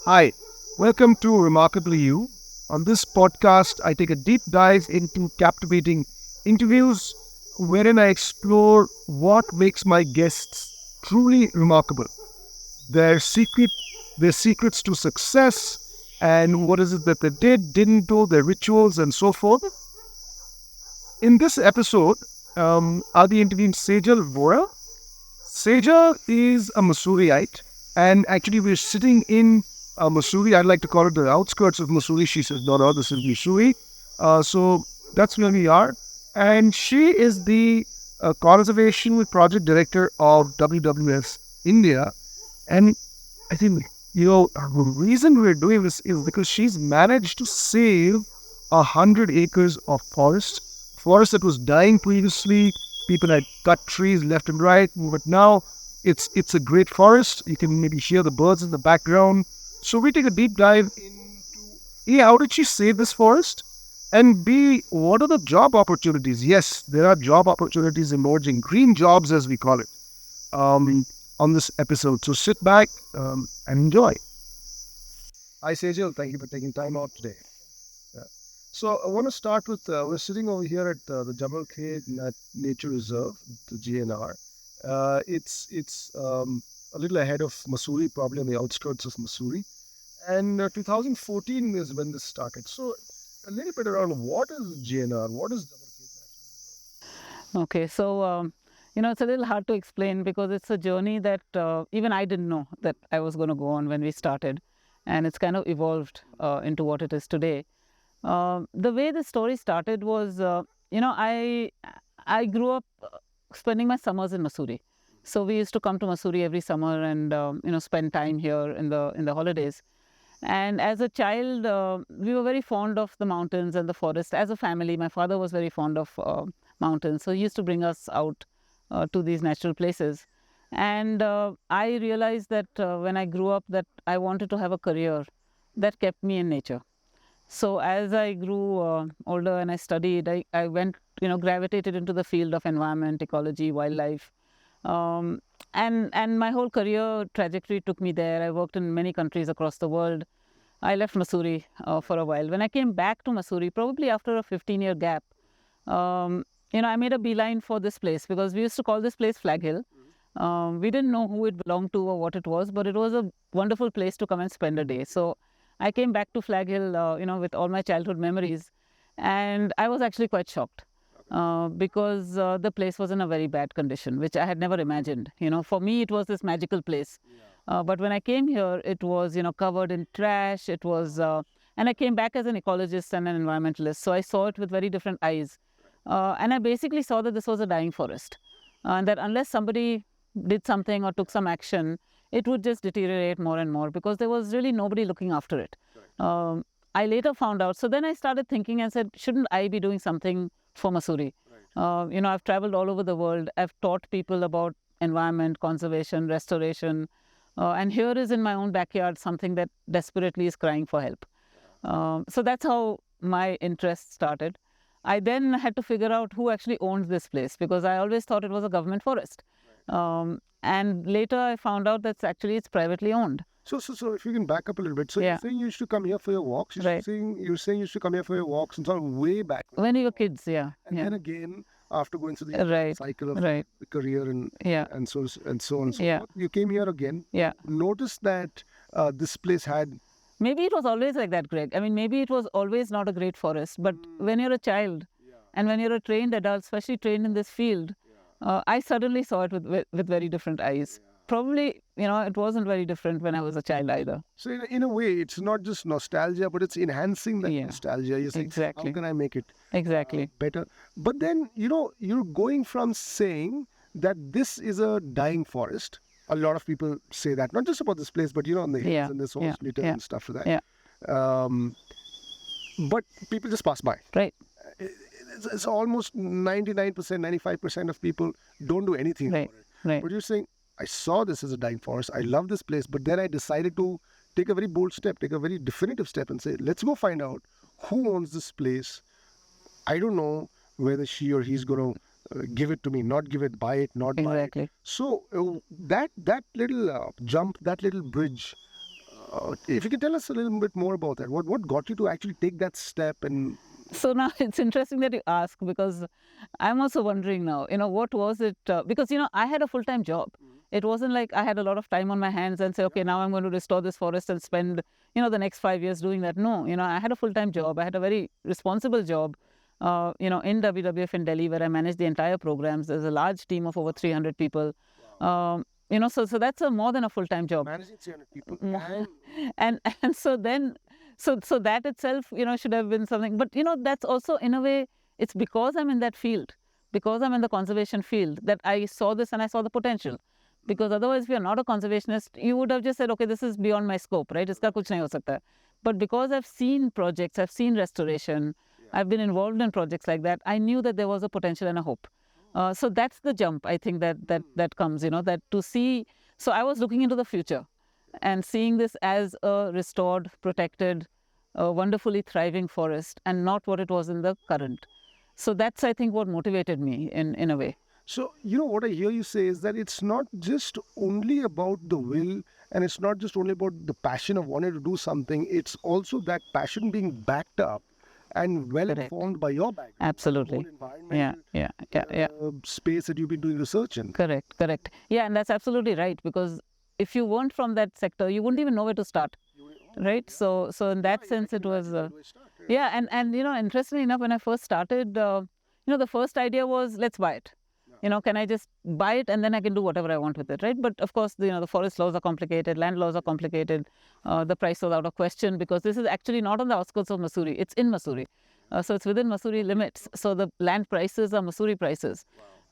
Hi, welcome to Remarkably You. On this podcast, I take a deep dive into captivating interviews wherein I explore what makes my guests truly remarkable, their secret, their secrets to success, and what is it that they didn't do, their rituals, and so forth. In this episode, I'll be interviewing Sejal Worah. Sejal is a Mussooriite, and actually, we're sitting in Mussoorie. I'd like to call it the outskirts of Mussoorie. She says, no, this is Mussoorie. So that's where we are. And she is the conservation project director of WWF India. And I think, the reason we're doing this is because she's managed to save 100 acres of forest that was dying previously. People had cut trees left and right, but now it's a great forest. You can maybe hear the birds in the background. So we take a deep dive into A, how did she save this forest? And B, what are the job opportunities? Yes, there are job opportunities emerging, green jobs as we call it, on this episode. So sit back and enjoy. Hi, Sejal. Thank you for taking time out today. Yeah. So I want to start with we're sitting over here at the Jabarkhet Nature Reserve, the GNR. It's a little ahead of Mussoorie, probably on the outskirts of Mussoorie. And 2014 is when this started. So a little bit around what is GNR? What is Jabarkhet Okay, so it's a little hard to explain because it's a journey that even I didn't know that I was going to go on when we started, and it's kind of evolved into what it is today. The way the story started was, I grew up spending my summers in Mussoorie. So we used to come to Mussoorie every summer and spend time here in the holidays. And as a child, we were very fond of the mountains and the forest. As a family, my father was very fond of mountains, so he used to bring us out to these natural places. And I realized that when I grew up, that I wanted to have a career that kept me in nature. So as I grew older and I studied, I went, gravitated into the field of environment, ecology, wildlife. Um, and my whole career trajectory took me there. I worked in many countries across the world. I left Mussoorie for a while. When I came back to Mussoorie, probably after a 15-year gap, I made a beeline for this place because we used to call this place Flag Hill. We didn't know who it belonged to or what it was, but it was a wonderful place to come and spend a day. So I came back to Flag Hill, with all my childhood memories, and I was actually quite shocked because the place was in a very bad condition, which I had never imagined. For me, it was this magical place. But when I came here, it was, covered in trash. It was, and I came back as an ecologist and an environmentalist. So I saw it with very different eyes. And I basically saw that this was a dying forest. And that unless somebody did something or took some action, it would just deteriorate more and more because there was really nobody looking after it. Um, I later found out. So then I started thinking and said, shouldn't I be doing something for Mussoorie? I've traveled all over the world. I've taught people about environment, conservation, restoration. And here is in my own backyard something that desperately is crying for help. So that's how my interest started. I then had to figure out who actually owned this place because I always thought it was a government forest. And later I found out that it's privately owned. So if you can back up a little bit. So you're Yeah, saying you used to come here for your walks. right. You're saying you used to come here for your walks and sort of way back. When we were kids, yeah, And yeah, then again, after going through the right, cycle of right, the career yeah, and so on and so yeah, forth, you came here again. yeah. Noticed that this place had. Maybe it was always like that, Greg. I mean, maybe it was always not a great forest, but when you're a child and when you're a trained adult, especially trained in this field, I suddenly saw it with very different eyes. Probably, it wasn't very different when I was a child either. So in a way, it's not just nostalgia, but it's enhancing that Yeah, nostalgia. You're saying, how exactly, can I make it exactly. better? But then, you're going from saying that this is a dying forest. A lot of people say that, not just about this place, but on the hills Yeah, and there's so yeah, much litter yeah, and stuff for that. yeah, Um, but people just pass by. right, It's almost 99%, 95% of people don't do anything right, about it. right. But you're saying, I saw this as a dying forest. I love this place. But then I decided to take a very bold step, take a very definitive step and say, let's go find out who owns this place. I don't know whether she or he's going to give it to me, not give it, buy it, not buy it. Exactly. So that little jump, that little bridge If you can tell us a little bit more about that, what got you to actually take that step? And So now it's interesting that you ask, because I'm also wondering now, what was it? Because, I had a full-time job. It wasn't like I had a lot of time on my hands and say, okay, now I'm going to restore this forest and spend, the next 5 years doing that. No, I had a full-time job. I had a very responsible job, in WWF in Delhi, where I managed the entire programs. There's a large team of over 300 people. So that's more than a full-time job. managing 300 people. And so then, so that itself, should have been something. But, that's also, in a way, it's because I'm in that field, because I'm in the conservation field, that I saw this and I saw the potential. Because otherwise, if you're not a conservationist, you would have just said, okay, this is beyond my scope, right? Iska kuch nahi ho sakta. But because I've seen projects, I've seen restoration, I've been involved in projects like that, I knew that there was a potential and a hope. So that's the jump, I think, that comes, that to see. So I was looking into the future and seeing this as a restored, protected, wonderfully thriving forest, and not what it was in the current. So that's, I think, what motivated me in a way. So, what I hear you say is that it's not just only about the will, and it's not just only about the passion of wanting to do something. It's also that passion being backed up and well informed by your background. Absolutely. Yeah. Space that you've been doing research in. Correct. Yeah, and that's absolutely right, because if you weren't from that sector, you wouldn't even know where to start, right? So in that sense, it was, yeah, and interestingly enough, when I first started, the first idea was, let's buy it. Can I just buy it and then I can do whatever I want with it, right? But of course, the forest laws are complicated, land laws are complicated. The price was out of question, because this is actually not on the outskirts of Mussoorie. It's in Mussoorie. So it's within Mussoorie limits. So the land prices are Mussoorie prices.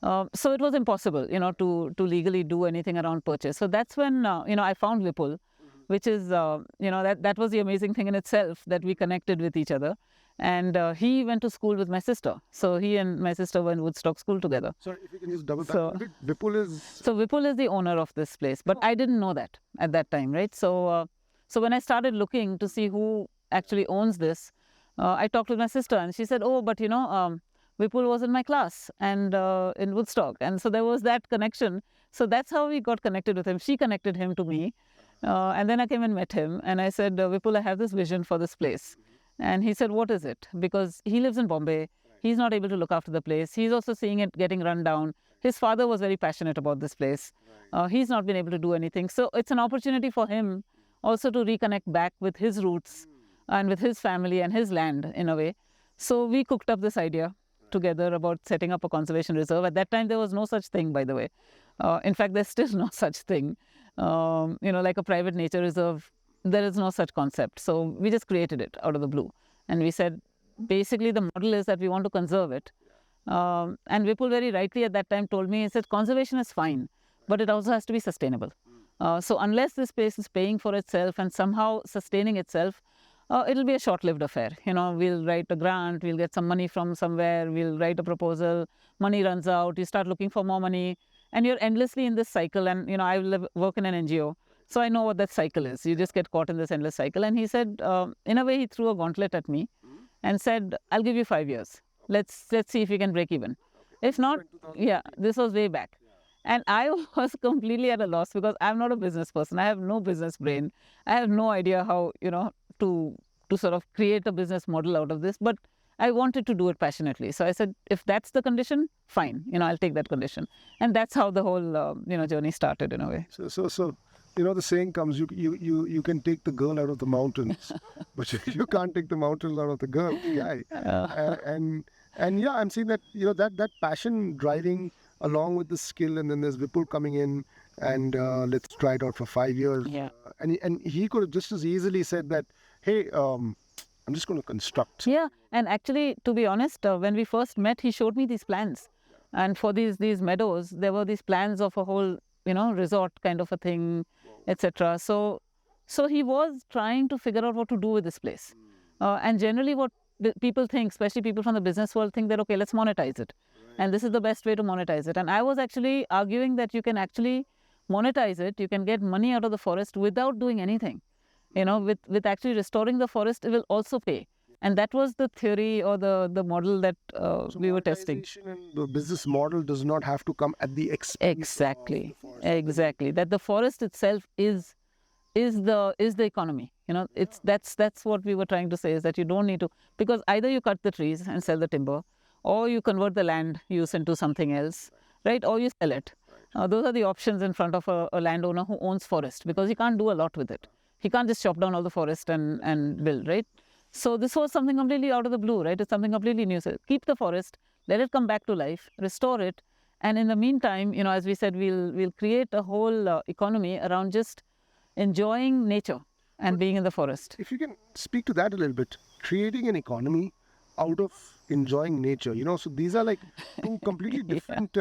So it was impossible, to legally do anything around purchase. So that's when, I found Vipul, which is, that was the amazing thing in itself, that we connected with each other. And he went to school with my sister. So he and my sister were in Woodstock School together. Sorry, if you can just double back a bit. Vipul is... So Vipul is the owner of this place. But I didn't know that at that time, right? So when I started looking to see who actually owns this, I talked with my sister, and she said, oh, but Vipul was in my class and in Woodstock. And so there was that connection. So that's how we got connected with him. She connected him to me. And then I came and met him. And I said, Vipul, I have this vision for this place. And he said, what is it? Because he lives in Bombay. He's not able to look after the place. He's also seeing it getting run down. His father was very passionate about this place. He's not been able to do anything. So it's an opportunity for him also to reconnect back with his roots and with his family and his land, in a way. So we cooked up this idea together about setting up a conservation reserve. At that time, there was no such thing, by the way. In fact, there's still no such thing. Like a private nature reserve, there is no such concept. So we just created it out of the blue. And we said, basically, the model is that we want to conserve it. And Vipul very rightly at that time told me, he said, conservation is fine, but it also has to be sustainable. So unless this place is paying for itself and somehow sustaining itself, it'll be a short-lived affair. We'll write a grant, we'll get some money from somewhere, we'll write a proposal, money runs out, you start looking for more money, and you're endlessly in this cycle. And, I work in an NGO. So I know what that cycle is. You just get caught in this endless cycle. And he said, in a way, he threw a gauntlet at me and said, I'll give you 5 years. Let's see if we can break even. If not, yeah, this was way back. And I was completely at a loss, because I'm not a business person. I have no business brain. I have no idea how, to sort of create a business model out of this. But I wanted to do it passionately. So I said, if that's the condition, fine. I'll take that condition. And that's how the whole, journey started, in a way. So the saying comes, you can take the girl out of the mountains, but you can't take the mountains out of the girl, guy. And yeah, I'm seeing that, that passion driving along with the skill, and then there's Vipul coming in, and let's try it out for 5 years. Yeah. And he could have just as easily said that, hey, I'm just going to construct. Yeah, and actually, to be honest, when we first met, he showed me these plans. And for these meadows, there were these plans of a whole, resort kind of a thing, etc. So he was trying to figure out what to do with this place. And generally what people think, especially people from the business world, think that, okay, let's monetize it. And this is the best way to monetize it. And I was actually arguing that you can actually monetize it. You can get money out of the forest without doing anything. With actually restoring the forest, it will also pay. And that was the theory or the model that we were testing. And the business model does not have to come at the expense Exactly. of the forest. Exactly. That the forest itself is is the economy. That's what we were trying to say, is that you don't need to, because either you cut the trees and sell the timber, or you convert the land use into something else, right? Or you sell it. Those are the options in front of a landowner who owns forest, because he can't do a lot with it. He can't just chop down all the forest and build, right? So this was something completely out of the blue, right? It's something completely new. So keep the forest, let it come back to life, restore it, and in the meantime, as we said, we'll create a whole economy around just enjoying nature and being in the forest. If you can speak to that a little bit, creating an economy out of enjoying nature, so these are like two completely Yeah. different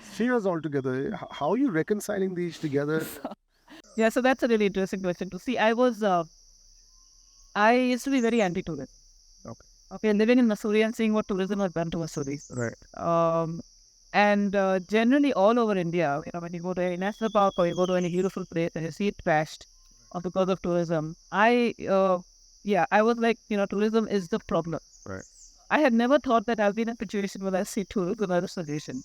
spheres altogether. How are you reconciling these together? Yeah, so that's a really interesting question to see. I used to be very anti-tourist. Okay. Okay, living in Missouri and seeing what tourism has done to Missouri. Right. And generally all over India, when you go to a national park or you go to any beautiful place and you see it trashed because of tourism, I was like, tourism is the problem. Right. I had never thought that I'll be in a situation where I see tourism as a solution.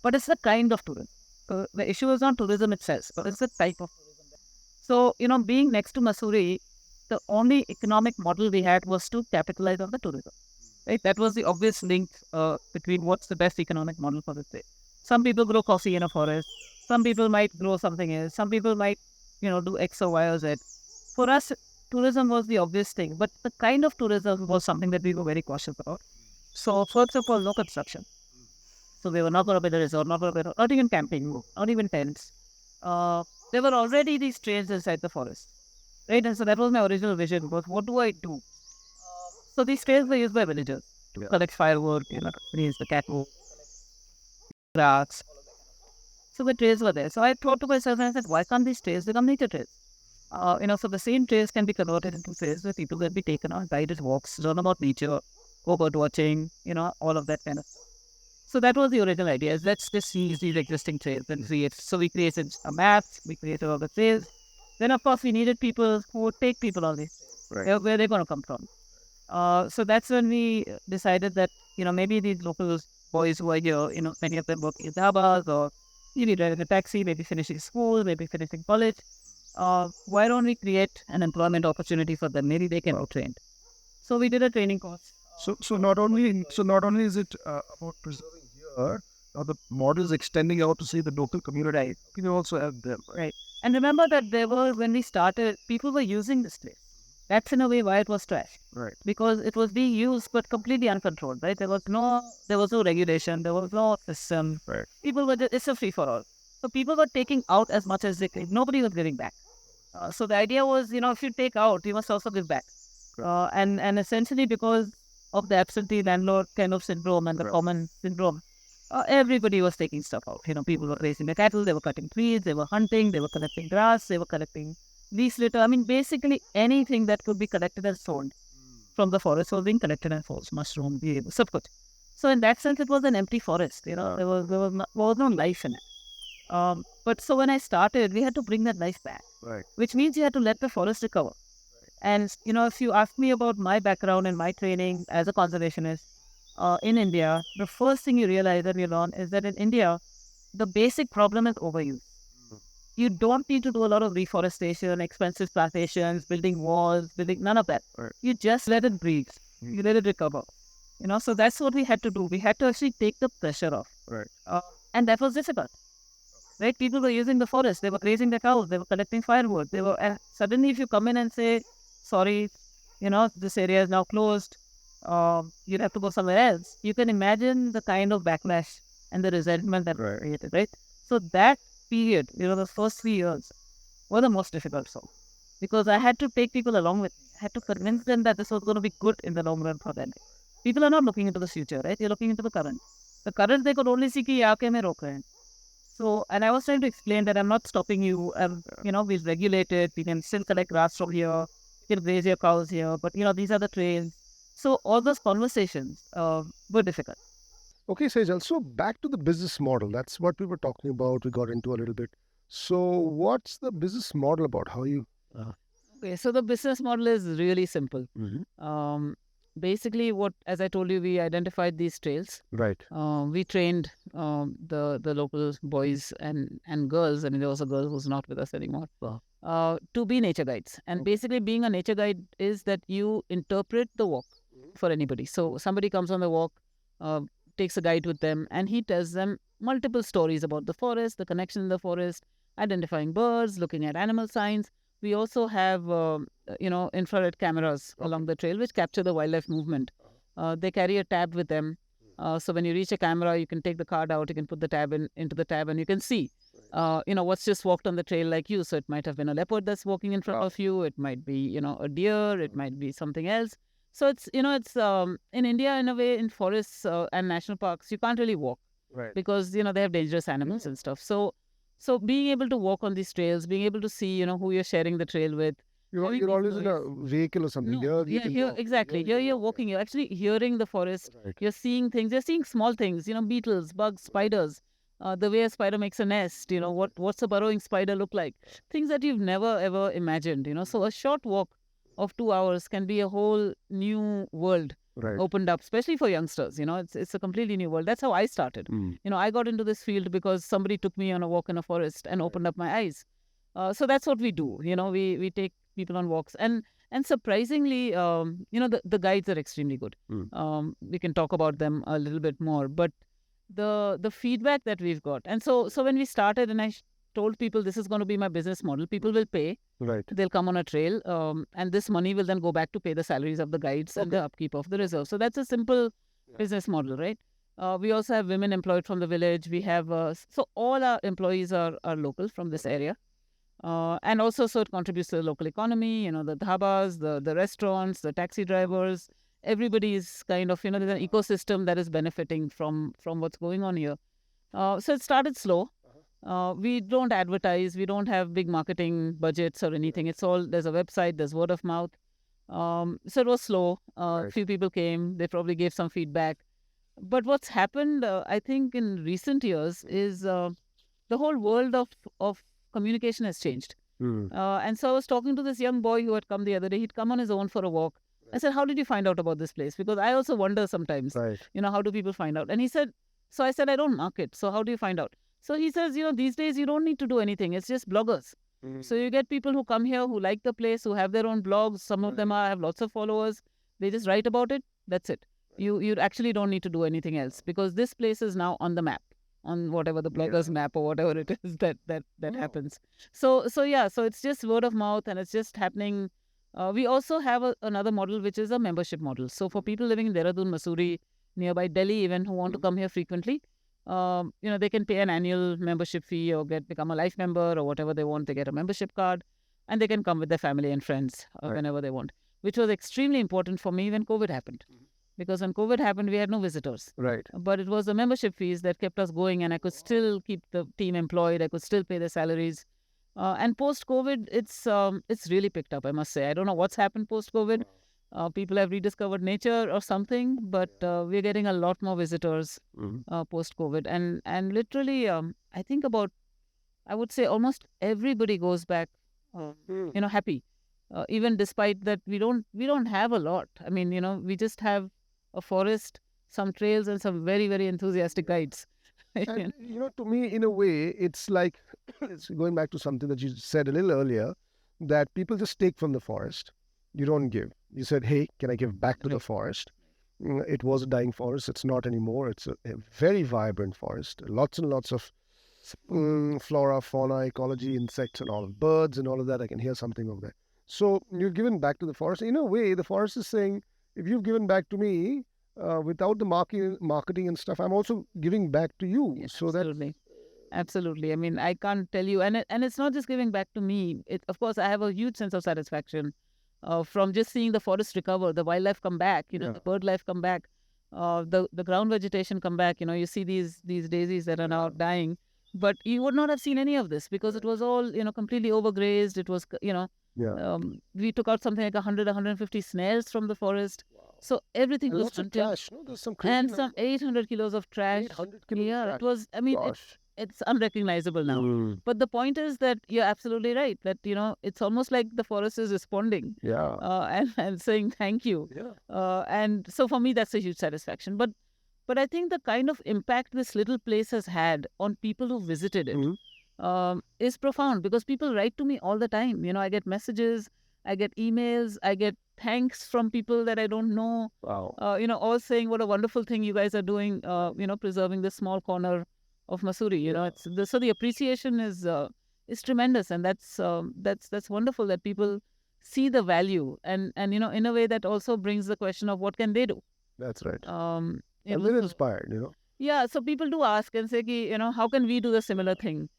But it's the kind of tourism. The issue is not tourism itself, but it's the type of tourism. So, being next to Missouri, the only economic model we had was to capitalize on the tourism. Right? That was the obvious link between what's the best economic model for the state. Some people grow coffee in a forest. Some people might grow something else. Some people might, do X or Y or Z. For us, tourism was the obvious thing, but the kind of tourism was something that we were very cautious about. So, first of all, no construction. So we were not going to build a resort, not even camping, not even tents. There were already these trails inside the forest, right? And so that was my original vision. Was what do I do? So these trails were used by villagers to collect firewood, raise the cattle, grass. So the trails were there. So I thought to myself, and I said, why can't these trails become nature trails? So the same trails can be converted into trails where people can be taken on guided walks, learn about nature, go bird watching, all of that kind of stuff. So that was the original idea, is let's just use these existing trails and create. So we created a map, we created all the trails. Then of course we needed people who would take people on these trails. Right. Where they're going to come from. So that's when we decided that, maybe these local boys who are here, many of them work in dhabas or maybe driving a taxi, maybe finishing school, maybe finishing college. Why don't we create an employment opportunity for them? Maybe they can be trained. So we did a training course. So not only is it about preserving here, now the model is extending out to see the local community. Right. You can also help them. Right. And remember that when we started, people were using this place. That's in a way why it was trash. Right. Because it was being used but completely uncontrolled, right? There was no regulation, there was no system. Right. People were it's a free for all. So people were taking out as much as they could. Nobody was giving back. So the idea was, if you take out, you must also give back. And essentially because of the absentee landlord kind of syndrome and the common syndrome, everybody was taking stuff out. People were raising their cattle, they were cutting trees, they were hunting, they were collecting grass, they were collecting leaf litter. I mean, basically anything that could be collected and sold from the forest was being collected and sold. Mushroom, sab kuch. So in that sense, it was an empty forest. There was no life in it. But so when I started, we had to bring that life back. Right. Which means you had to let the forest recover. And, if you ask me about my background and my training as a conservationist in India, the first thing you realize and you learn is that in India, the basic problem is overuse. You don't need to do a lot of reforestation, expensive plantations, building walls, none of that. Right. You just let it breathe. You let it recover. So that's what we had to do. We had to actually take the pressure off. Right. And that was difficult. Right? People were using the forest. They were grazing their cows. They were collecting firewood. And suddenly if you come in and say, sorry, this area is now closed, you'll have to go somewhere else. You can imagine the kind of backlash and the resentment that was created, right? So that period, the first 3 years were the most difficult. So, because I had to take people along with me. I had to convince them that this was going to be good in the long run for them. People are not looking into the future, right? They're looking into the current. The current, they could only see ki yaake mein rok rahe hain. So, and I was trying to explain that I'm not stopping you. We've regulated. We can still collect grass from here. You can graze your cows here. But, these are the trails. So, all those conversations were difficult. Okay, Sejal. So back to the business model. That's what we were talking about. We got into a little bit. So what's the business model about? How you? Okay, so the business model is really simple. Basically, as I told you, we identified these trails. Right. We trained the local boys and girls. I mean, there was a girl who's not with us anymore. to be nature guides. And basically, being a nature guide is that you interpret the walk for anybody. So somebody comes on the walk, uh, takes a guide with them, and he tells them multiple stories about the forest, the connection in the forest, identifying birds, looking at animal signs. We also have, infrared cameras along the trail which capture the wildlife movement. They carry a tab with them. So when you reach a camera, you can take the card out, you can put the tab into the tab, and you can see, what's just walked on the trail like you. So it might have been a leopard that's walking in front of you. It might be, a deer. It might be something else. So it's in India, in a way, in forests and national parks, you can't really walk because, they have dangerous animals and stuff. So being able to walk on these trails, being able to see, who you're sharing the trail with. You're always in a vehicle or something. No, Here, here exactly. Here you're walking. You're actually hearing the forest. You're seeing things. You're seeing small things. Beetles, bugs, spiders. The way a spider makes a nest. What's a burrowing spider look like? Things that you've never ever imagined. So a short walk of 2 hours can be a whole new world opened up, especially for youngsters. It's a completely new world. That's how I started. I got into this field because somebody took me on a walk in a forest and opened up my eyes. So that's what we do. We take people on walks, and surprisingly, the guides are extremely good. We can talk about them a little bit more, but the feedback that we've got, and so when we started, and I told people this is going to be my business model. People will pay. They'll come on a trail, and this money will then go back to pay the salaries of the guides and the upkeep of the reserve. So that's a simple business model, right? We also have women employed from the village. We have so all our employees are local from this area. And also, so it contributes to the local economy, the dhabas, the restaurants, the taxi drivers. Everybody is kind of, there's an ecosystem that is benefiting from what's going on here. So it started slow. We don't advertise. We don't have big marketing budgets or anything. It's all, there's a website, there's word of mouth. So it was slow. A few people came. They probably gave some feedback. But what's happened, I think, in recent years is the whole world of communication has changed. And so I was talking to this young boy who had come the other day. He'd come on his own for a walk. I said, how did you find out about this place? Because I also wonder sometimes, how do people find out? And he said, so I said, I don't market. So how do you find out? So he says, these days you don't need to do anything. It's just bloggers. So you get people who come here, who like the place, who have their own blogs. Some of them have lots of followers. They just write about it. That's it. You actually don't need to do anything else because this place is now on the map, on whatever the blogger's map or whatever it is that happens. So it's just word of mouth and it's just happening. We also have another model, which is a membership model. So for people living in Dehradun, Mussoorie, nearby Delhi even, who want to come here frequently, they can pay an annual membership fee or become a life member or whatever they want. They get a membership card and they can come with their family and friends whenever they want, which was extremely important for me when COVID happened. Because when COVID happened, we had no visitors. But it was the membership fees that kept us going, and I could still keep the team employed. I could still pay their salaries. And post-COVID, it's really picked up, I must say. I don't know what's happened post-COVID. People have rediscovered nature or something, but we're getting a lot more visitors post-COVID. And literally, I think I would say almost everybody goes back, happy. Even despite that, we don't have a lot. I mean, we just have a forest, some trails, and some very, very enthusiastic guides. And, to me, in a way, it's like, it's going back to something that you said a little earlier, that people just take from the forest. You don't give. You said, hey, can I give back to the forest? It was a dying forest. It's not anymore. It's a very vibrant forest. Lots and lots of flora, fauna, ecology, insects, and all of birds and all of that. I can hear something over there. So you've given back to the forest. In a way, the forest is saying, if you've given back to me, without the marketing and stuff, I'm also giving back to you. Yeah, so absolutely. I mean, I can't tell you, and it's not just giving back to me. Of course, I have a huge sense of satisfaction from just seeing the forest recover, the wildlife come back, the bird life come back, the ground vegetation come back. You see these daisies that are now dying, but you would not have seen any of this because it was all completely overgrazed. It was we took out something like 150 snails from the forest. Wow. So everything was hunted. Trash, no? There's some crazy and some 800 kilos of trash. 800 kilos of trash. It was, I mean, it's unrecognizable now. But the point is that you're absolutely right, that, it's almost like the forest is responding and saying thank you. And so for me, that's a huge satisfaction. But I think the kind of impact this little place has had on people who visited it, is profound, because people write to me all the time. I get messages, I get emails, I get thanks from people that I don't know. Wow. All saying what a wonderful thing you guys are doing. Preserving this small corner of Mussoorie. So the appreciation is tremendous, and that's wonderful that people see the value, and in a way that also brings the question of what can they do. That's right. You And know, they're so- inspired. yeah, so people do ask and say, how can we do a similar thing?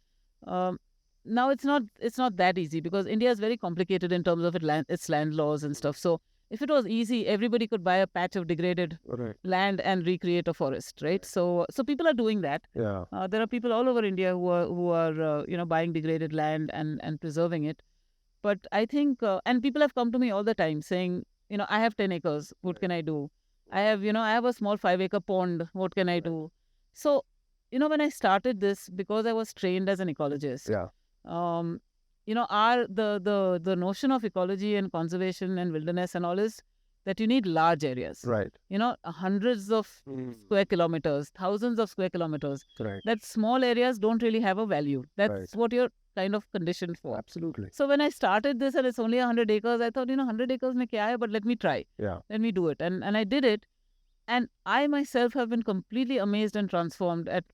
Um, Now it's not that easy, because India is very complicated in terms of its land laws and stuff. So if it was easy, everybody could buy a patch of degraded Right. land and recreate a forest, right? So people are doing that. Yeah. There are people all over India who are buying degraded land and preserving it. But I think, and people have come to me all the time saying, I have 10 acres. What can I do? I have a small 5-acre pond. What can I do? So, when I started this, because I was trained as an ecologist, Yeah. um, the notion of ecology and conservation and wilderness and all is that you need large areas. Right. Hundreds of square kilometers, thousands of square kilometers. Right. That small areas don't really have a value. That's Right. what you're kind of conditioned for. Absolutely. So when I started this and it's only 100 acres, I thought, 100 acres mein kya hai, but let me try. Yeah. Let me do it. And I did it. And I myself have been completely amazed and transformed at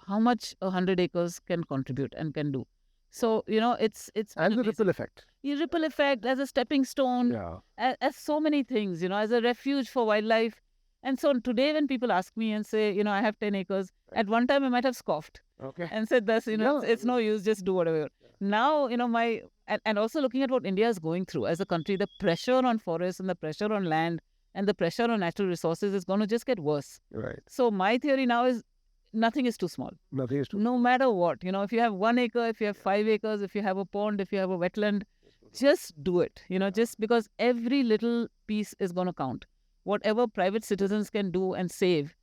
how much 100 acres can contribute and can do. So, it's And the amazing. ripple effect. The ripple effect as a stepping stone, Yeah. as so many things, as a refuge for wildlife. And so today when people ask me and say, I have 10 acres, at one time I might have scoffed Okay. and said, "That's it's no use, just do whatever." Now, and also looking at what India is going through as a country, the pressure on forests and the pressure on land and the pressure on natural resources is going to just get worse. Right. So my theory now is nothing is too small. Nothing is too. No matter what, if you have 1 acre, if you have 5 acres, if you have a pond, if you have a wetland, just do it. Just because every little piece is going to count. Whatever private citizens can do and save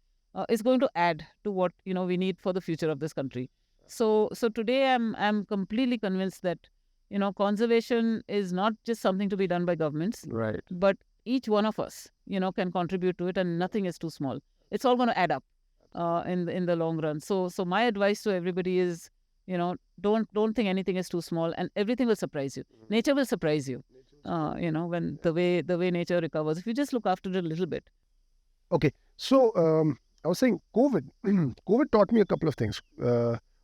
is going to add to what we need for the future of this country. So today I'm completely convinced that conservation is not just something to be done by governments, Right. but each one of us can contribute to it, and nothing is too small. It's all going to add up in the long run. So my advice to everybody is, don't think anything is too small, and everything will surprise you. Nature will surprise you. When the way nature recovers, if you just look after it a little bit. Okay. So I was saying COVID. COVID taught me a couple of things.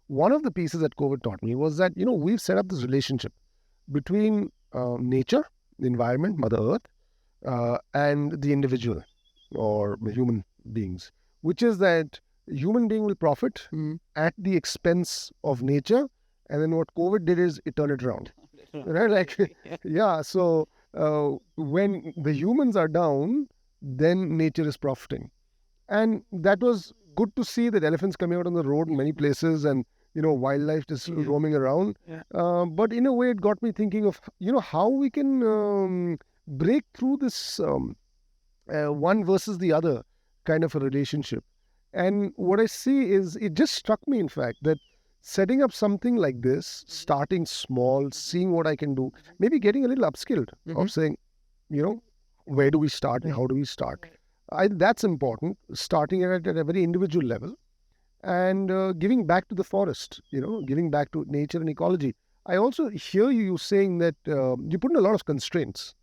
One of the pieces that COVID taught me was that we've set up this relationship between nature, the environment, Mother Earth, and the individual or the human beings, which is that human being will profit at the expense of nature, and then what COVID did is it turned it around. Right? Like, yeah. So when the humans are down, then nature is profiting, and that was good to see that elephants coming out on the road in many places, and wildlife just roaming around. Yeah. But in a way, it got me thinking of how we can break through this one versus the other kind of a relationship. And what I see is, it just struck me, in fact, that setting up something like this, starting small, seeing what I can do, maybe getting a little upskilled of saying, where do we start and how do we start? That's important, starting it at a very individual level, and giving back to the forest, giving back to nature and ecology. I also hear you saying that you put in a lot of constraints.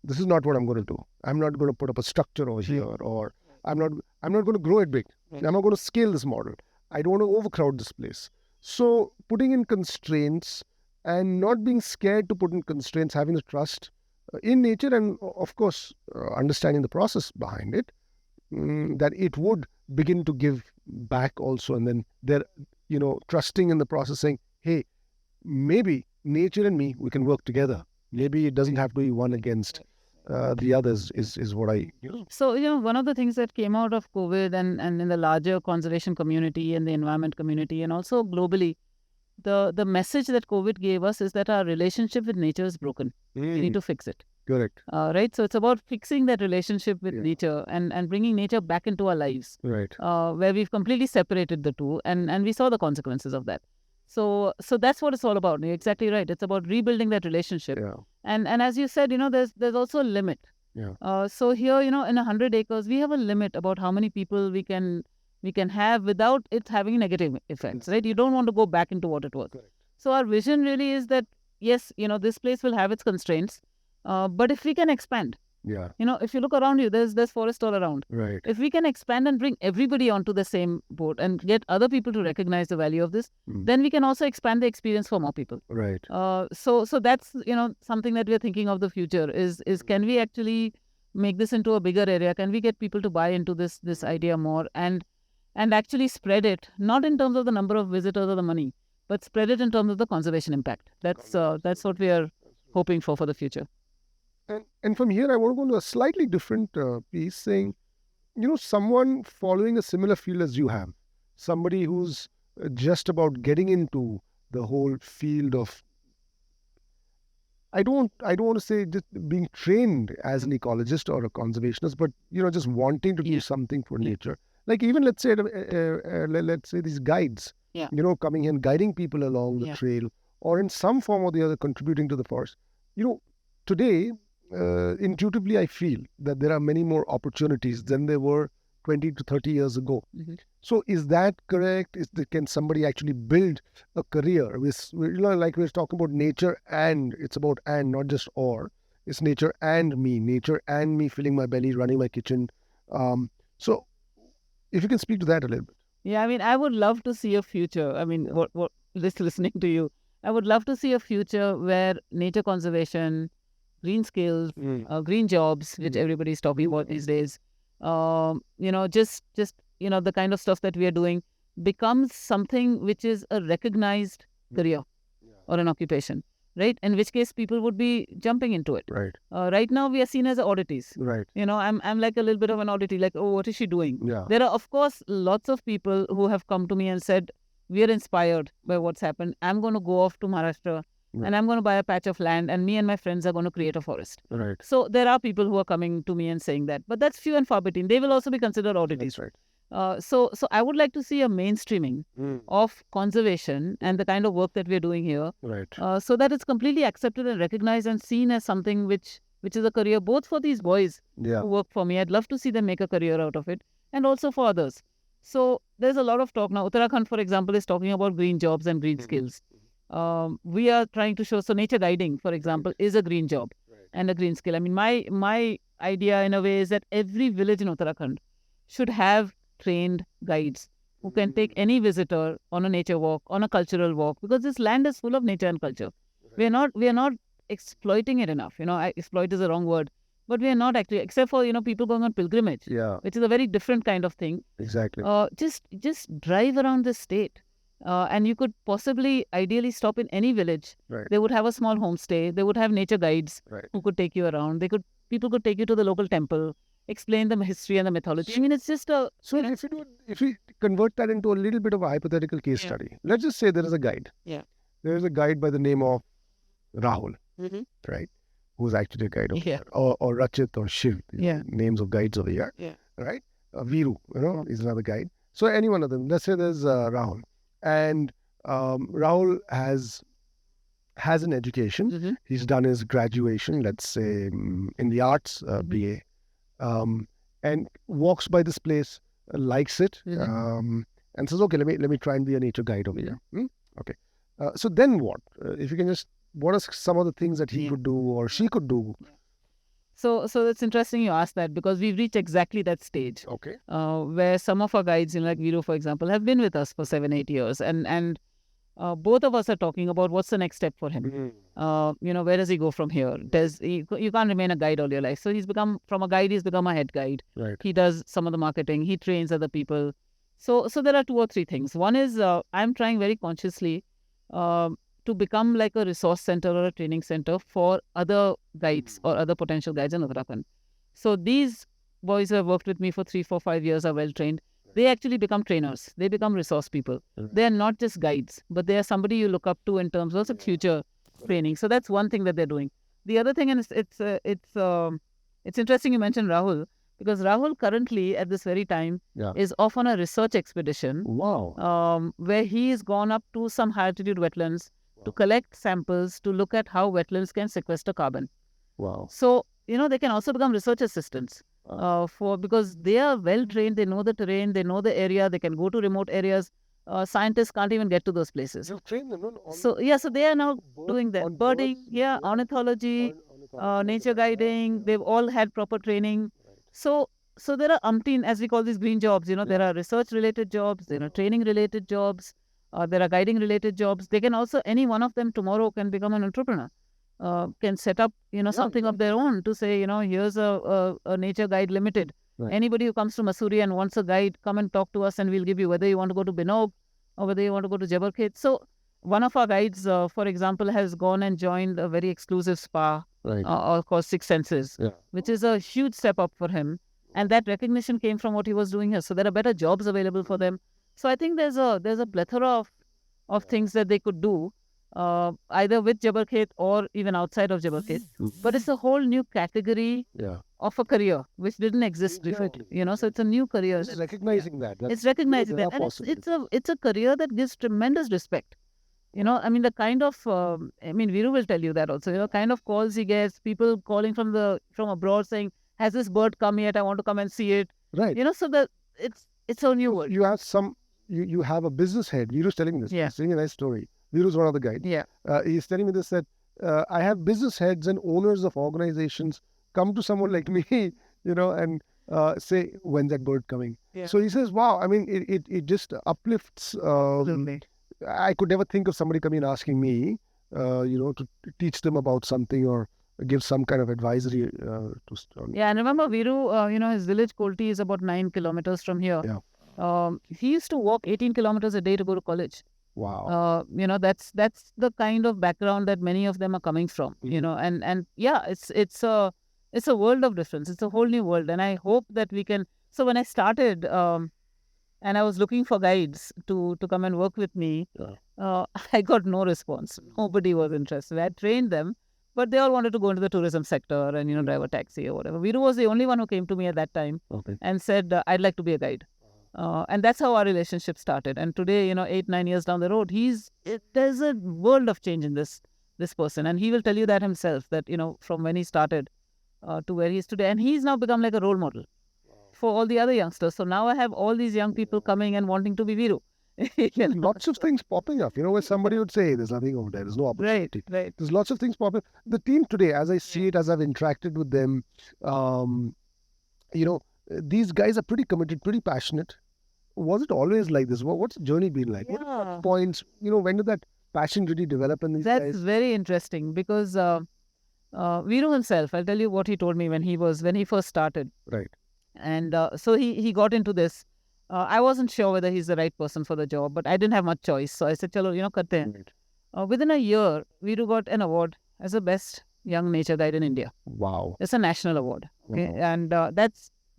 This is not what I'm going to do. I'm not going to put up a structure over here, or I'm not going to grow it big. I'm not going to scale this model. I don't want to overcrowd this place. So putting in constraints and not being scared to put in constraints, having the trust in nature, and of course understanding the process behind it, that it would begin to give back also. And then they're trusting in the process, saying, hey, maybe nature and me, we can work together. Maybe it doesn't have to be one against the others, is what I. So, one of the things that came out of COVID and in the larger conservation community and the environment community, and also globally, the message that COVID gave us is that our relationship with nature is broken. We need to fix it. Correct. Right? So it's about fixing that relationship with nature and bringing nature back into our lives. Right. Where we've completely separated the two, and we saw the consequences of that. So that's what it's all about. You're exactly right. It's about rebuilding that relationship. Yeah. And as you said, there's also a limit. Yeah. So here, in 100 acres, we have a limit about how many people we can have without it having negative effects, right? You don't want to go back into what it was. Correct. So our vision really is that, yes, this place will have its constraints, but if we can expand, Yeah. if you look around you, there's forest all around. Right. If we can expand and bring everybody onto the same boat and get other people to recognize the value of this, then we can also expand the experience for more people. Right. So that's something that we're thinking of the future is can we actually make this into a bigger area? Can we get people to buy into this idea more and actually spread it, not in terms of the number of visitors or the money, but spread it in terms of the conservation impact. That's what we are hoping for the future. And from here, I want to go to a slightly different piece, saying, someone following a similar field as you have, somebody who's just about getting into the whole field of, I don't want to say just being trained as an ecologist or a conservationist, but just wanting to do something for nature. Like even let's say these guides, Yeah. coming and guiding people along the trail, or in some form or the other contributing to the forest. Today, intuitively, I feel that there are many more opportunities than there were 20 to 30 years ago. So is that correct? Can somebody actually build a career with, like we're talking about nature, and it's about and, not just or. It's nature and me filling my belly, running my kitchen. So if you can speak to that a little bit. Yeah, I mean, I would love to see a future. I mean, what just listening to you, I would love to see a future where nature conservation, green skills, green jobs, which everybody's talking about these days, just the kind of stuff that we are doing becomes something which is a recognized career or an occupation, right? In which case people would be jumping into it. Right. Right now we are seen as oddities. Right. I'm like a little bit of an oddity, like, oh, what is she doing? Yeah. There are, of course, lots of people who have come to me and said, we are inspired by what's happened. I'm going to go off to Maharashtra and I'm going to buy a patch of land and me and my friends are going to create a forest. Right. So there are people who are coming to me and saying that, but that's few and far between. They will also be considered oddities. That's right. So I would like to see a mainstreaming of conservation and the kind of work that we're doing here, Right. so that it's completely accepted and recognized and seen as something which is a career both for these boys who work for me. I'd love to see them make a career out of it, and also for others. So there's a lot of talk now. Uttarakhand, for example, is talking about green jobs and green skills. We are trying to show, so nature guiding, for example, is a green job and a green skill. I mean, my idea in a way is that every village in Uttarakhand should have trained guides who can take any visitor on a nature walk, on a cultural walk, because this land is full of nature and culture. We are not exploiting it enough. Exploit is the wrong word, but we are not actually, except for people going on pilgrimage, which is a very different kind of thing. Exactly. Just drive around the state. And you could possibly, ideally, stop in any village. Right. They would have a small homestay. They would have nature guides who could take you around. People could take you to the local temple, explain the history and the mythology. I mean, it's just a... So if we convert that into a little bit of a hypothetical case study, let's just say there is a guide. Yeah. There is a guide by the name of Rahul, right? Who's actually a guide over here. Or Rachit or Shiv, names of guides over here, right? Viru, is another guide. So any one of them, let's say there's Rahul. And Rahul has an education. He's done his graduation, let's say in the arts, BA, and walks by this place, likes it, and says, okay, let me try and be a nature guide over here. Okay. So then what? If you can just, what are some of the things that he could do or she could do? So it's interesting you ask that, because we've reached exactly that stage. Okay. Where some of our guides, like Viru, for example, have been with us for 7-8 years. And both of us are talking about what's the next step for him. Where does he go from here? You can't remain a guide all your life. So from a guide, he's become a head guide. Right. He does some of the marketing. He trains other people. So there are 2 or 3 things. One is I'm trying very consciously to become like a resource center or a training center for other guides or other potential guides in Uttarakhand. So these boys who have worked with me for 3, 4, 5 years are well trained. They actually become trainers. They become resource people. They are not just guides, but they are somebody you look up to in terms of future training. So that's one thing that they're doing. The other thing, and it's interesting you mentioned Rahul, because Rahul currently at this very time is off on a research expedition. Wow. Where he has gone up to some high altitude wetlands to collect samples to look at how wetlands can sequester carbon. Wow. So, they can also become research assistants because they are well trained, they know the terrain, they know the area, they can go to remote areas. scientists can't even get to those places. You've trained them, no? So they are now doing that. on Birding, birds, yeah, ornithology, nature guiding. They've all had proper training. So there are umpteen, as we call these green jobs. There are research related jobs, there are training related jobs, there are guiding related jobs. They can also, any one of them tomorrow can become an entrepreneur. Can set up something of their own to say, here's a nature guide limited. Anybody who comes to Mussoorie and wants a guide, come and talk to us and we'll give you, whether you want to go to Binog or whether you want to go to Jabarkhet. So one of our guides, for example, has gone and joined a very exclusive spa called Six Senses, which is a huge step up for him. And that recognition came from what he was doing here. So there are better jobs available for them. So I think there's a plethora of things that they could do, either with Jabarkhet or even outside of Jabarkhet. But it's a whole new category of a career which didn't exist before. So it's a new career. It's recognizing that. It's recognizing that. And it's a career that gives tremendous respect. The kind of, Viru will tell you that also, kind of calls he gets, people calling from abroad saying, has this bird come yet? I want to come and see it. Right. So that it's a new world. You have you have a business head. Viru's telling me this. Yeah. He's telling a nice story. Viru's one of the guides. Yeah. He's telling me this, that I have business heads and owners of organizations come to someone like me, and say, when's that bird coming? Yeah. So he says, wow, it just uplifts. I could never think of somebody coming and asking me, to teach them about something or give some kind of advisory Yeah, and remember Viru, his village Kolti is about 9 kilometers from here. Yeah. He used to walk 18 kilometers a day to go to college. Wow. That's the kind of background that many of them are coming from. And yeah, it's a world of difference. It's a whole new world, and I hope that we can. So when I started, and I was looking for guides to come and work with me, I got no response. Nobody was interested. I trained them, but they all wanted to go into the tourism sector and drive a taxi or whatever. Viru was the only one who came to me at that time and said, I'd like to be a guide. And that's how our relationship started. And today, 8-9 years down the road, there's a world of change in this person. And he will tell you that himself, that, from when he started to where he is today. And he's now become like a role model for all the other youngsters. So now I have all these young people coming and wanting to be Viru. Lots of things popping up, where somebody would say, there's nothing over there, there's no opportunity. Right. There's lots of things popping up. The team today, as I see it, as I've interacted with them, these guys are pretty committed, pretty passionate. Was it always like this? What's the journey been like? Yeah. What are the points, when did that passion really develop in these guys? That's very interesting, because Viru himself, I'll tell you what he told me when he first started. Right. And so he got into this. I wasn't sure whether he's the right person for the job, but I didn't have much choice. So I said, chalo, karte hain. Right. Within a year, Viru got an award as the best young nature guide in India. Wow. It's a national award. Okay? Wow. And that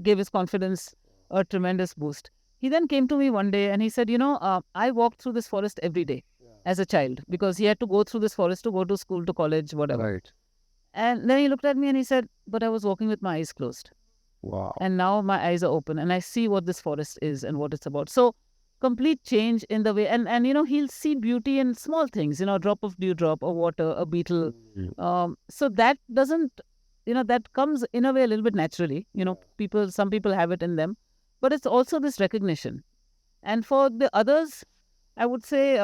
gave his confidence a tremendous boost. He then came to me one day and he said, I walked through this forest every day as a child, because he had to go through this forest to go to school, to college, whatever. Right. And then he looked at me and he said, but I was walking with my eyes closed. Wow. And now my eyes are open and I see what this forest is and what it's about. So complete change in the way. And he'll see beauty in small things, a drop of dewdrop, a water, a beetle. So that doesn't, that comes in a way a little bit naturally. Some people have it in them. But it's also this recognition. And for the others, I would say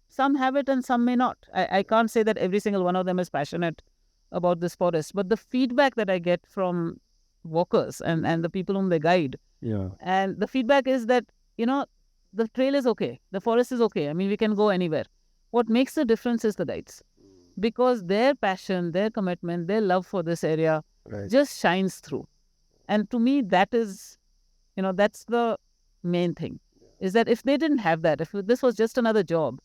some have it and some may not. I can't say that every single one of them is passionate about this forest. But the feedback that I get from walkers and the people whom they guide, and the feedback is that, the trail is okay. The forest is okay. We can go anywhere. What makes the difference is the guides. Because their passion, their commitment, their love for this area just shines through. And to me, that is... that's the main thing, is that if they didn't have that, if this was just another job,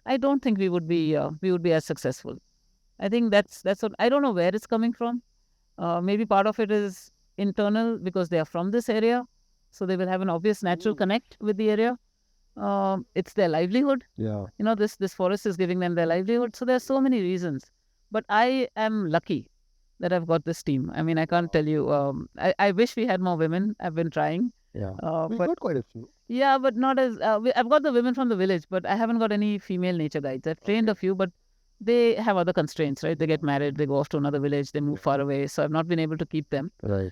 I don't think we would be as successful. I think that's what, I don't know where it's coming from. Maybe part of it is internal, because they are from this area, so they will have an obvious natural connect with the area. It's their livelihood. Yeah. This forest is giving them their livelihood. So there are so many reasons. But I am lucky that I've got this team. I can't tell you. I wish we had more women. I've been trying. Yeah. We've got quite a few. Yeah, but not as... I've got the women from the village, but I haven't got any female nature guides. I've trained a few, but they have other constraints, right? They get married, they go off to another village, they move far away. So I've not been able to keep them. Right.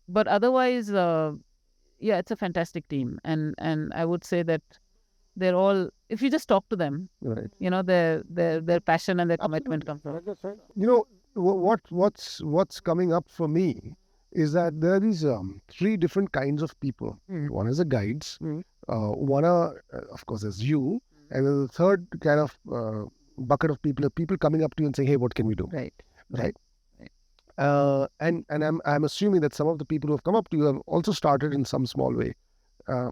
But otherwise, it's a fantastic team. And I would say that they're all, if you just talk to them, Right. their passion and their commitment comes from. You know, what's coming up for me is that there is three different kinds of people. One is the guides. One are, of course, is you, and then the third kind of bucket of people are people coming up to you and saying, "Hey, what can we do?" Right. Right. And I'm assuming that some of the people who have come up to you have also started in some small way, uh,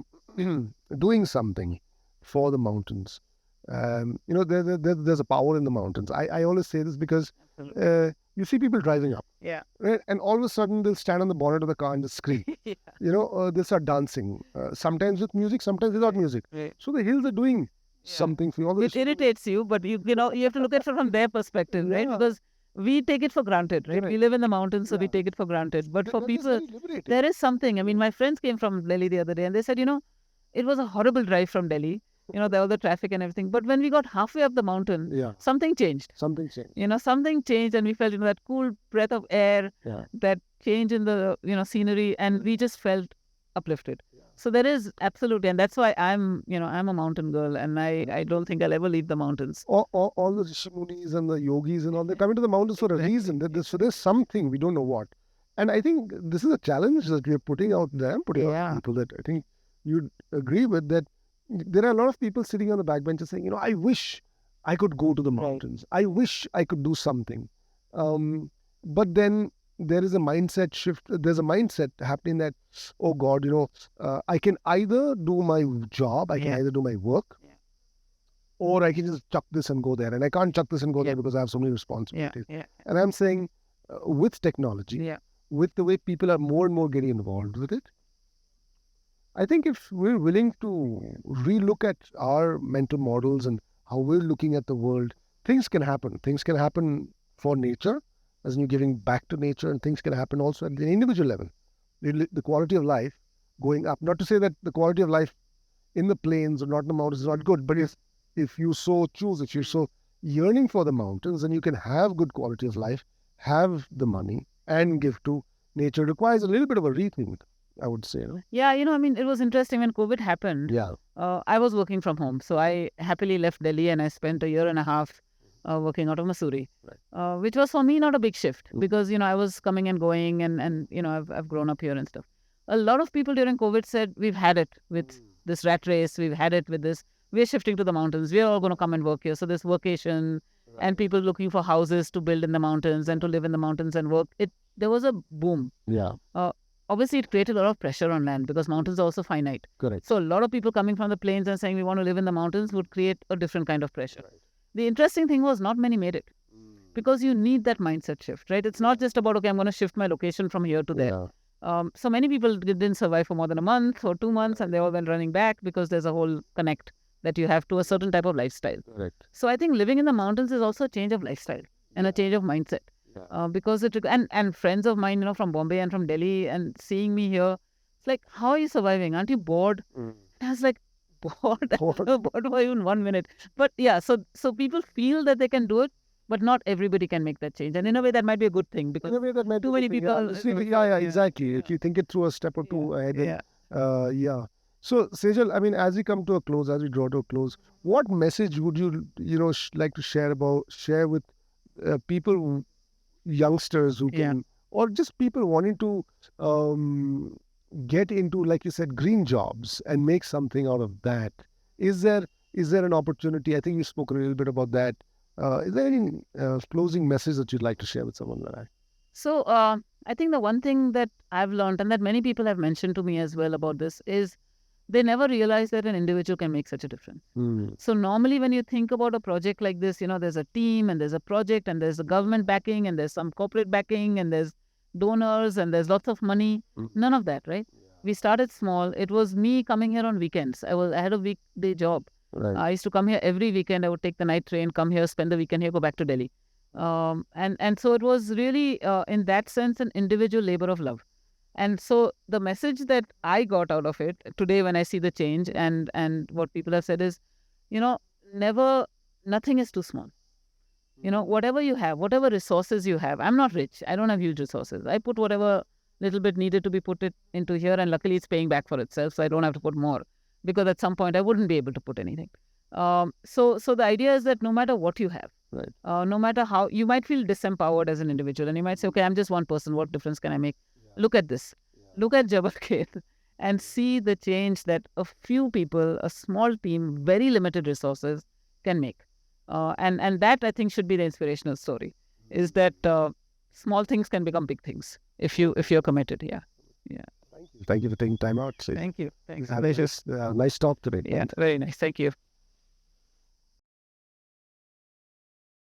doing something for the mountains. There's a power in the mountains. I always say this because you see people driving up, Yeah. right? And all of a sudden they'll stand on the bonnet of the car and just scream. Yeah. They'll start dancing, sometimes with music, sometimes without music. Right. So the hills are doing something for you. Although It irritates you, but you have to look at it from their perspective, right? Yeah. Because we take it for granted, right? Correct. We live in the mountains, so we Yeah. take it for granted. But for That is people, very liberating. there is something. I mean, my friends came from Delhi the other day and they said, it was a horrible drive from Delhi. There was the traffic and everything. But when we got halfway up the mountain, Yeah. something changed. Something changed. Something changed, and we felt, that cool breath of air, Yeah. that change in the, scenery, and we just felt uplifted. So there is absolutely, and that's why I'm a mountain girl, and I don't think I'll ever leave the mountains. All the Rishi Munis and the yogis and all, they're coming to the mountains for a reason. So there's something, we don't know what. And I think this is a challenge that we're putting out there, putting out to people that I think you'd agree with, that there are a lot of people sitting on the backbenches saying, I wish I could go to the mountains. I wish I could do something. But then there is a mindset shift. There's a mindset happening that, oh God, I can either do my job, I can either do my work, or I can just chuck this and go there. And I can't chuck this and go there because I have so many responsibilities. And I'm saying with technology, with the way people are more and more getting involved with it, I think if we're willing to relook at our mental models and how we're looking at the world, things can happen. Things can happen for nature, as in you're giving back to nature, and things can happen also at the individual level. The quality of life going up. Not to say that the quality of life in the plains or not in the mountains is not good, but if you so choose, if you're so yearning for the mountains, then you can have good quality of life, have the money, and give to nature. It requires a little bit of a rethink, I would say. Yeah, it was interesting when COVID happened. Yeah. I was working from home. So I happily left Delhi and I spent a year and a half working out of Mussoorie, which was for me not a big shift because, I was coming and going and I've grown up here and stuff. A lot of people during COVID said, we've had it with this rat race. We've had it with this. We're shifting to the mountains. We're all going to come and work here. So this vacation and people looking for houses to build in the mountains and to live in the mountains and work. There was a boom. Yeah. Obviously, it created a lot of pressure on land because mountains are also finite. Correct. So a lot of people coming from the plains and saying we want to live in the mountains would create a different kind of pressure. Right. The interesting thing was not many made it because you need that mindset shift, right? It's not just about, okay, I'm going to shift my location from here to there. So many people didn't survive for more than a month or 2 months and they all went running back because there's a whole connect that you have to a certain type of lifestyle. Correct. So I think living in the mountains is also a change of lifestyle and a change of mindset. Because and friends of mine, from Bombay and from Delhi and seeing me here, it's like, how are you surviving? Aren't you bored? And I was like, bored? Bored for even 1 minute. But yeah, so people feel that they can do it, but not everybody can make that change. And in a way, that might be a good thing because too many people. Yeah, exactly. If you think it through a step or two ahead. So Sejal, I mean, as we come to a close, as we draw to a close, what message would you like to share with people, youngsters who can, or just people wanting to get into, like you said, green jobs and make something out of that? Is there an opportunity? I think you spoke a little bit about that. Is there any closing message that you'd like to share with someone like that? So I think the one thing that I've learned and that many people have mentioned to me as well about this is they never realize that an individual can make such a difference. So normally when you think about a project like this, there's a team and there's a project and there's a government backing and there's some corporate backing and there's donors and there's lots of money. None of that, right? We started small. It was me coming here on weekends. I had a weekday job. Right. I used to come here every weekend. I would take the night train, come here, spend the weekend here, go back to Delhi. And so it was really, in that sense, an individual labor of love. And so the message that I got out of it today when I see the change and what people have said is, nothing is too small. Whatever you have, whatever resources you have. I'm not rich. I don't have huge resources. I put whatever little bit needed to be put it into here and luckily it's paying back for itself. So I don't have to put more. because at some point I wouldn't be able to put anything. So the idea is that no matter what you have, Right. no matter how, you might feel disempowered as an individual, and you might say, okay, I'm just one person. What difference can I make? Look at this. Look at Jabarkhet and see the change that a few people, a small team, very limited resources can make. And that, I think, should be the inspirational story, is that small things can become big things if you're committed. Yeah. Thank you for taking time out. Thank you. Thanks. Nice talk today. Yeah, very nice. Thank you.